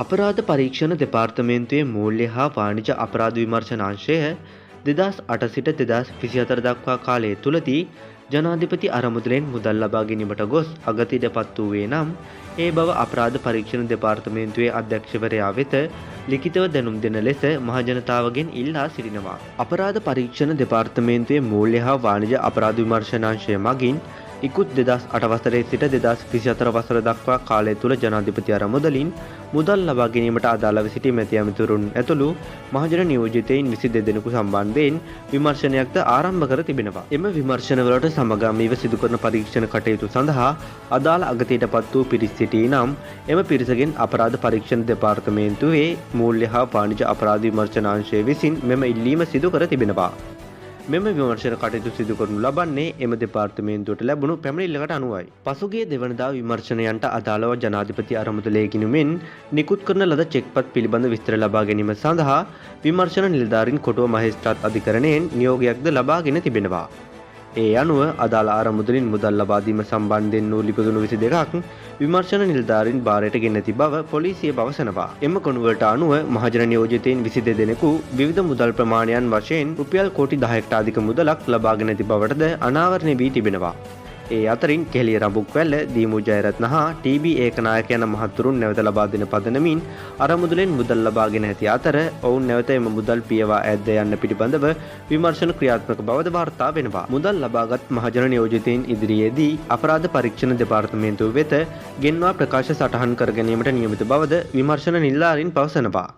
අපරාධ පරීක්ෂණ දෙපාර්තමේන්තුවේ මූල්‍ය හා වාණිජ අපරාධ විමර්ශනාංශය 2008 සිට 2024 දක්වා කාලය තුලදී ජනාධිපති අරමුදලෙන් මුදල් ලබා ගැනීමට ගොස් අගතියටපත් වූයේ නම් ඒ බව අපරාධ පරීක්ෂණ දෙපාර්තමේන්තුවේ අධ්‍යක්ෂවරයා වෙත ලිඛිතව දැනුම් දෙන ලෙස මහජනතාවගෙන් ඉල්ලා සිටිනවා. අපරාධ පරීක්ෂණ දෙපාර්තමේන්තුවේ මූල්‍ය හා වාණිජ අපරාධ විමර්ශනාංශය මගින් ඉකුත් 2008 වසරේ සිට 2024 වසර දක්වා කාලය තුල ජනාධිපති අරමුදලින් මුදල් ලබා ගැනීමට අදාළව සිටි මැති ඇමතිවරුන් ඇතුළු මහජන නියෝජිතයින් 22 දෙනෙකු සම්බන්ධයෙන් විමර්ශනයක්ද ආරම්භ කර තිබෙනවා. එම විමර්ශනවලට සමගාමීව සිදු කරන පරීක්ෂණ කටයුතු සඳහා අදාළ අගතියටපත් වූ පිරිස් සිටී නම් එම පිරිසගෙන් අපරාධ පරීක්ෂණ දෙපාර්තමේන්තුවේ මූල්‍ය හා වාණිජ අපරාධ විමර්ශනාංශය විසින් මෙම ඉල්ලීම සිදු කර තිබෙනවා. මෙම විමර්ශන කටයුතු සිදු කරනු ලබන්නේ එම දෙපාර්තමේන්තුවට ලැබුණු පැමිණිල්ලකට අනුවයි. පසුගිය දෙවනදා විමර්ශනයන්ට අදාළව ජනාධිපති අරමුදලේ ගිණුමෙන් නිකුත් කරන ලද චෙක්පත් පිළිබඳ විස්තර ලබා ගැනීම සඳහා විමර්ශන නිලධාරීන් කොටුව මහේස්ත්‍රාත් අධිකරණයෙන් නියෝගයක්ද ලබාගෙන තිබෙනවා. ඒ අනුව අදාළ අරමුදලින් මුදල් ලබා දීම සම්බන්ධයෙන් වූ ලිපිගුණ 22ක් විමර්ශන නිලධාරීන් භාරයට ගෙන ඇති බව පොලිසිය පවසනවා. එම ගොනුවලට අනුව මහජන නියෝජිතයින් 22 දෙනෙකු විවිධ මුදල් ප්‍රමාණයන් වශයෙන් රුපියල් කෝටි 10කට අධික මුදලක් ලබාගෙන ඇති බවටද අනාවරණය වී තිබෙනවා. ඒ අතරින් කෙහෙලිය රඹුක්වැල්ල, දීමු ජයරත්න හා ටීබී ඒකනායක යන මහතුරුන් නැවත ලබා දෙන පදනමින් අරමුදලෙන් මුදල් ලබාගෙන ඇති අතර ඔවුන් නැවත එම මුදල් පියවා ඇද්ද යන්න පිළිබඳව විමර්ශන ක්‍රියාත්මක බවද වාර්තා වෙනවා. මුදල් ලබාගත් මහජන නියෝජිතයින් ඉදිරියේදී අපරාධ පරීක්ෂණ දෙපාර්තමේන්තුව වෙත ගෙන්වා ප්‍රකාශ සටහන් කර ගැනීමට නියමිත බවද විමර්ශන නිලධාරීන් පවසනවා.